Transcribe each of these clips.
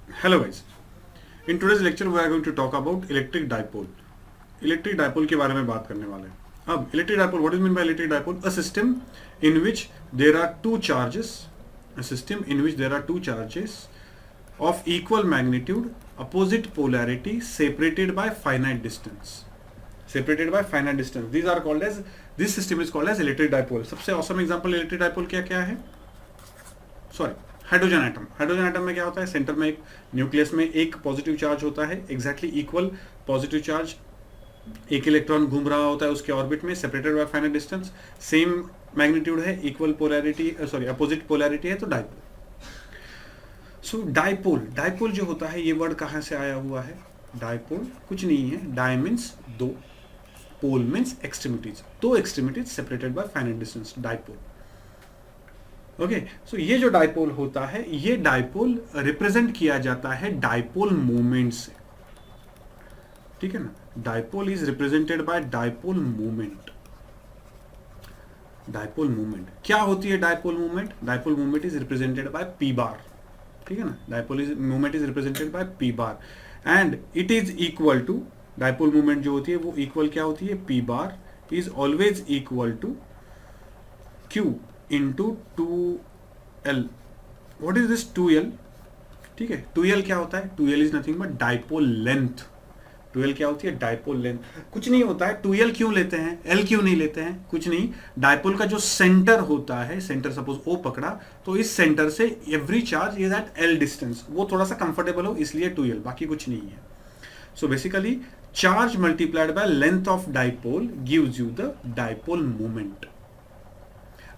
Hello guys. In today's lecture we are going to talk about electric dipole. Electric dipole के बारे में बात करने वाले हैं. अब electric dipole, what is mean by electric dipole? A system in which there are two charges, a system in which there are two charges of equal magnitude, opposite polarity, separated by finite distance. Separated by finite distance. These are called as, this system is called as electric dipole. सबसे awesome example electric dipole क्या क्या है? Sorry, hydrogen atom. Hydrogen atom में क्या होता है? Centre में एक न्यूक्लियस में एक पॉजिटिव चार्ज होता है, एग्जैक्टली इक्वल पॉजिटिव चार्ज. एक इलेक्ट्रॉन घूम रहा होता है उसके ऑर्बिट में, separated by finite distance, same magnitude है, equal polarity, sorry opposite polarity है, तो डाइपोल. सो डाइपोल, डाइपोल जो होता है, ये वर्ड कहाँ से आया हुआ है? डाइपोल कुछ नहीं है, डाई मीन्स दो, पोल मीन्स एक्सट्रीमिटीज, दो extremities separated by finite distance, dipole. Okay, so ये जो डाइपोल होता है, ये डाइपोल रिप्रेजेंट किया जाता है डाइपोल मोमेंट से. ठीक है ना? Dipole is represented by dipole moment. Dipole moment क्या होती है? Dipole moment, dipole moment is represented by P bar. ठीक है ना? Dipole is moment is represented by P bar and it is equal to, dipole moment जो होती है वो इक्वल क्या होती है? P bar is always equal to Q into 2L. What is this 2L? ठीक है, 2L क्या होता है? 2L is nothing but dipole length. 2L क्या होती है? Dipole length. कुछ नहीं होता है. 2L क्यों लेते हैं? L क्यों नहीं लेते हैं? कुछ नहीं, डाइपोल का जो सेंटर होता है, सेंटर सपोज O पकड़ा, तो इस सेंटर से every charge is at L distance, वो थोड़ा सा कंफर्टेबल हो इसलिए 2L, बाकी कुछ नहीं है. So basically charge multiplied by length of dipole gives you the dipole moment.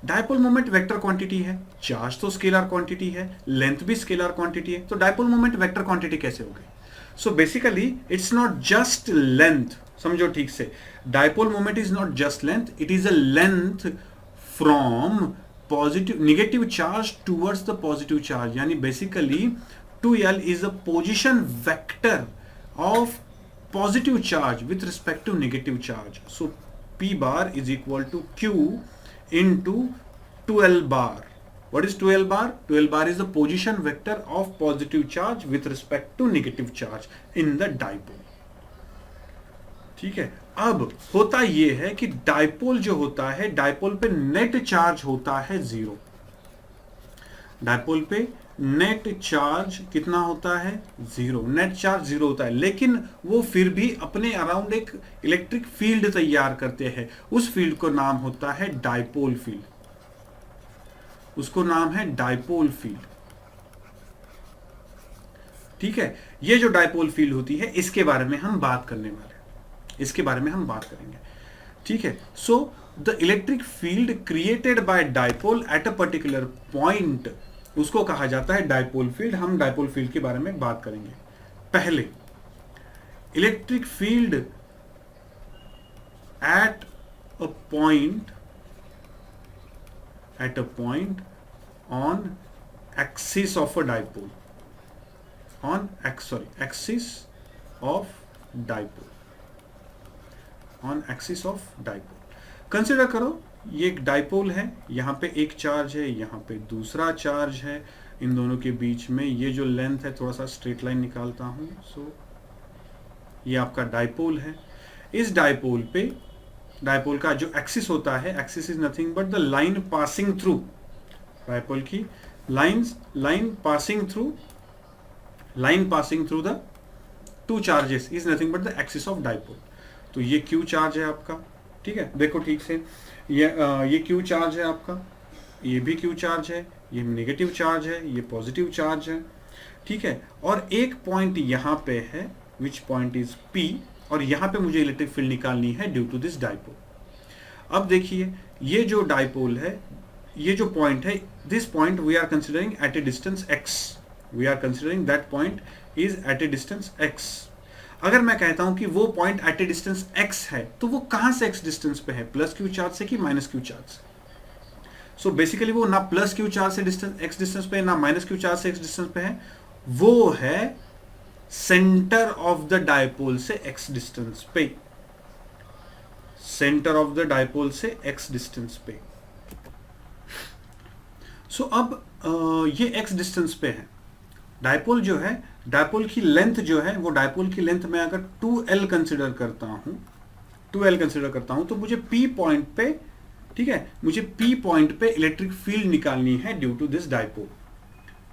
Dipole moment vector quantity है, चार्ज तो स्केलर क्वांटिटी है, लेंथ भी स्केलर क्वांटिटी है, तो डाइपोल मोमेंट वेक्टर क्वांटिटी कैसे हो गई? So basically it's not just length. समझो ठीक से, dipole moment is not just length, it is a length from positive negative charge towards the positive charge. यानी basically 2L is a position vector of positive charge with respect to negative charge. So P bar is equal to Q into 2L bar. What is 2L bar? 2L bar is the position vector of positive charge with respect to negative charge in the dipole. ठीक है, अब होता यह है कि dipole जो होता है, डाइपोल पे नेट चार्ज होता है 0. डाइपोल पे नेट चार्ज कितना होता है? 0. नेट चार्ज 0 होता है, लेकिन वो फिर भी अपने अराउंड एक इलेक्ट्रिक फील्ड तैयार करते हैं. उस फील्ड को नाम होता है डाइपोल फील्ड. उसको नाम है डाइपोल फील्ड. ठीक है, ये जो डाइपोल फील्ड होती है, इसके बारे में हम बात करने वाले हैं, इसके बारे में हम बात करेंगे. ठीक है, so the electric field created by dipole at a particular point, उसको कहा जाता है डाइपोल फील्ड. हम डाइपोल फील्ड के बारे में बात करेंगे. पहले electric field at a point on axis of a dipole, axis of dipole, on axis of dipole. Consider करो ये एक डाइपोल है, यहां पे एक चार्ज है, यहां पे दूसरा चार्ज है, इन दोनों के बीच में ये जो लेंथ है, थोड़ा सा स्ट्रेट लाइन निकालता हूं. सो ये आपका डाइपोल है. इस डाइपोल पे, डाइपोल का जो एक्सिस होता है, axis is nothing but the line passing through, dipole की line passing through the two charges is nothing but the axis of dipole. तो ये क्यू चार्ज है आपका. ठीक है, देखो ठीक से, ये क्यू चार्ज है आपका, ये भी क्यू चार्ज है, ये नेगेटिव चार्ज है, ये पॉजिटिव चार्ज है. ठीक है, और एक पॉइंट यहां पे है, विच पॉइंट इज P, और यहां पे मुझे इलेक्ट्रिक फील्ड निकालनी है ड्यू टू दिस डाइपोल. अब देखिए, ये जो डाइपोल है, ये जो पॉइंट है, this point we are considering at a distance x. We are considering that point is at a distance x. अगर मैं कहता हूं कि वो point at a distance x है, तो वो कहां से x डिस्टेंस पे है? प्लस क्यू चार्ज से कि माइनस क्यू चार्ज से? सो बेसिकली वो ना प्लस क्यू चार्ज से डिस्टेंस x डिस्टेंस पे है, ना माइनस क्यू चार्ज से x डिस्टेंस पे है. वो है सेंटर ऑफ द डाइपोल से x डिस्टेंस पे, सेंटर ऑफ द डाइपोल से x डिस्टेंस पे. सो अब ये x डिस्टेंस पे है, डायपोल जो है, डायपोल की लेंथ जो है, वो डायपोल की लेंथ में अगर 2L कंसिडर करता हूं, 2L कंसिडर करता हूं, तो मुझे P पॉइंट पे, ठीक है, मुझे P पॉइंट पे इलेक्ट्रिक फील्ड निकालनी है ड्यू टू दिस डायपोल.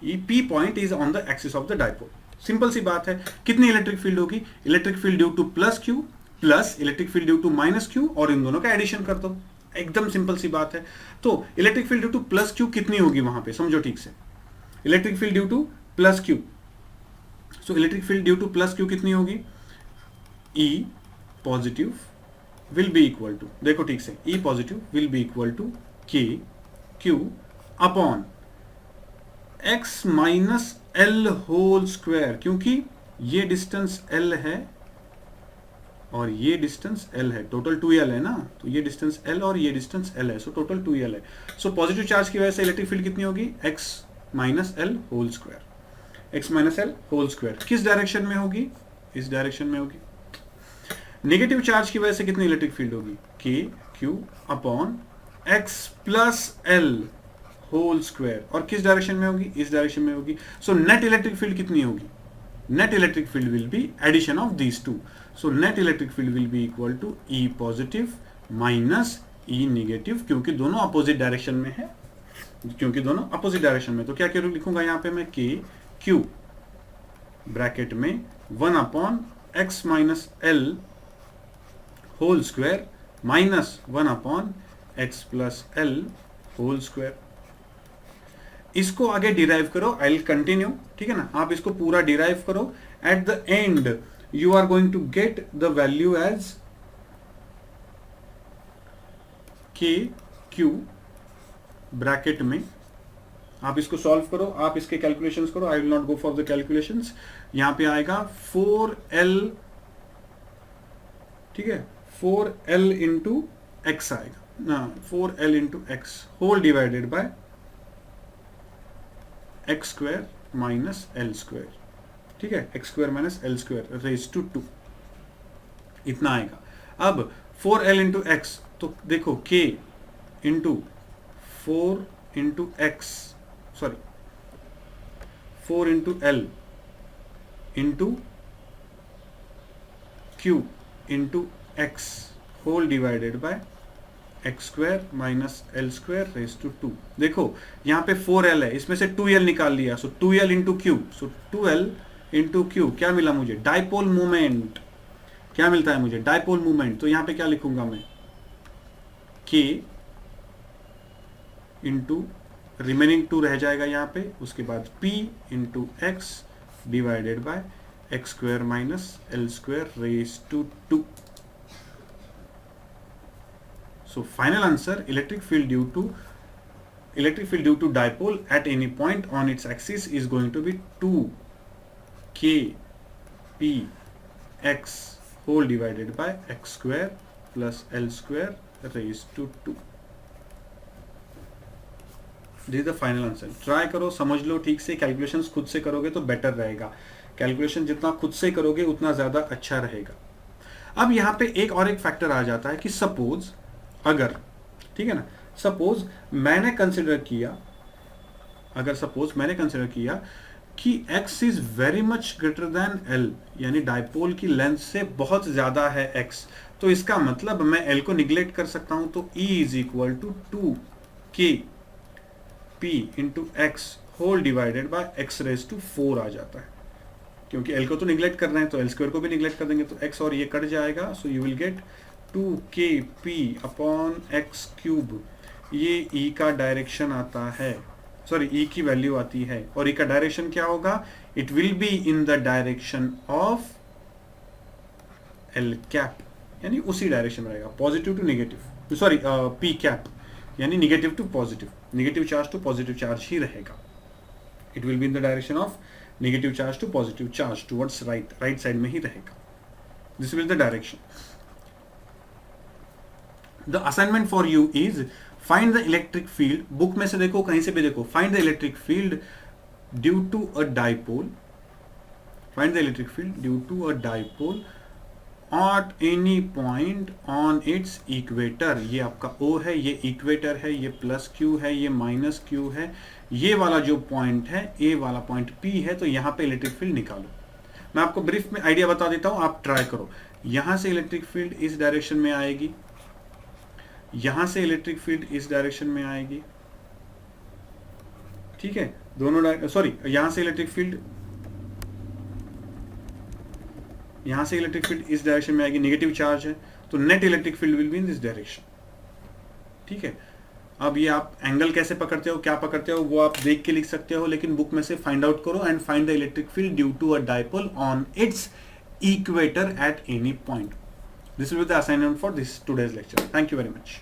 ये P point is on the axis of the dipole. Simple सी बात है. कितनी इलेक्ट्रिक फील्ड होगी? Electric field due to plus Q plus electric field due to minus Q, और इन दोनों का एडिशन कर दो. एकदम सिंपल सी बात है. तो electric field due to plus Q कितनी होगी वहां पे, समझो ठीक से. Electric field due to plus Q, so electric field due to plus Q कितनी होगी? E positive will be equal to, देखो ठीक से, E positive will be equal to K Q upon x minus L whole square, क्योंकि ये distance L है और ये डिस्टेंस L है, टोटल 2L है ना, तो ये डिस्टेंस L और ये डिस्टेंस L है, सो टोटल 2L है. सो पॉजिटिव चार्ज की वजह से इलेक्ट्रिक फील्ड कितनी होगी? x minus L whole square. x minus L whole square किस डायरेक्शन में होगी? इस डायरेक्शन में होगी. नेगेटिव चार्ज की वजह से कितनी इलेक्ट्रिक फील्ड होगी? K Q upon x plus L whole square, और किस डायरेक्शन में होगी? इस डायरेक्शन में होगी. सो नेट इलेक्ट्रिक फील्ड कितनी होगी? Net electric field will be addition of these two. So net electric field will be equal to E positive minus E negative, क्योंकि दोनों अपोजिट डायरेक्शन में है, क्योंकि दोनों अपोजिट डायरेक्शन में. तो क्या क्या लिखूंगा यहाँ पे मैं? K Q ब्रैकेट में 1 upon x minus L whole square minus 1 upon x plus L whole square. इसको आगे डिराइव करो, आई विल कंटिन्यू, ठीक है ना. आप इसको पूरा डिराइव करो. At the end you are going to get the value as K Q bracket में. आप इसको सॉल्व करो, आप इसके कैलकुलेशंस करो. I will not go for the calculations. यहां पे आएगा 4L, ठीक है, 4L इंटू एक्स आएगा ना, 4L into x whole divided by x square minus L square, ठीक है, x square minus L square raise to 2, इतना आएगा. अब 4L इंटू एक्स, तो देखो K into 4 into x, sorry 4 into L into Q into x whole divided by x square minus L square raise to 2. देखो यहाँ पे 4L है, इसमें से 2L निकाल लिया, सो 2L इंटू Q, सो 2L इंटू Q क्या मिला मुझे? Dipole moment. क्या मिलता है मुझे? Dipole moment. तो यहाँ पे क्या लिखूंगा मैं? K इंटू रिमेनिंग 2 रह जाएगा यहाँ पे, उसके बाद P into x divided by x square minus L square raise to 2. So final answer, electric field due to dipole at any point on its axis is going to be 2 K P x whole divided by x square plus L square raised to 2. This is the final answer. Try करो, समझ लो ठीक से. Calculations खुद से करोगे तो better रहेगा. Calculation जितना खुद से करोगे उतना ज़्यादा अच्छा रहेगा. अब यहाँ पे एक और एक फैक्टर आ जाता है कि सपोज अगर, ठीक है ना, सपोज मैंने कंसिडर किया, अगर सपोज मैंने कंसिडर किया कि x is very much greater than L, यानी डाइपोल की लेंथ से बहुत ज्यादा है x, तो इसका मतलब मैं L को निग्लेक्ट कर सकता हूं. तो E is equal to 2 K P into x whole divided by x raise to 4 आ जाता है, क्योंकि L को तो निग्लेक्ट कर रहे हैं, तो L स्क्वायर को भी निग्लेक्ट कर देंगे, तो x और ये कट जाएगा. So you will get 2kp upon x cube. ये E का डायरेक्शन आता है, सॉरी E की वैल्यू आती है, और E का डायरेक्शन क्या होगा? It will be in the direction of L cap, यानी उसी डायरेक्शन रहेगा, positive to negative, sorry P cap यानी negative to positive, negative charge to positive charge ही रहेगा. It will be in the direction of negative charge to positive charge towards right side में ही रहेगा. This will the direction. The assignment for you is find the electric field. Book में से देखो, कहीं से भी देखो, find the electric field due to a dipole. Find the electric field due to a dipole at any point on its equator. ये आपका O है, ये equator है, ये प्लस Q है, ये माइनस Q है, ये वाला जो पॉइंट है, ए वाला पॉइंट P है, तो यहाँ पे इलेक्ट्रिक फील्ड निकालो। मैं आपको ब्रीफ में आइडिया बता देता हूँ, आप ट्राई करो। यहाँ से इलेक्ट्रिक फील्ड इस डायरेक्शन में आएगी, यहाँ से इलेक्ट्रिक फील्ड इस डायरेक्शन में आएगी, ठीक है, दोनों सॉरी, यहाँ से इलेक्ट्रिक फील्ड इस डायरेक्शन में आएगी, नेगेटिव चार्ज है, तो net electric field will be in this direction, ठीक है। अब ये आप एंगल कैसे पकड़ते हो, क्या पकड़ते हो, वो आप देख के लिख सकते हो, लेकिन बुक में से फाइंड आउट करो and find the electric field due to a dipole on its equator at any point. This will be the assignment for this today's lecture. Thank you very much.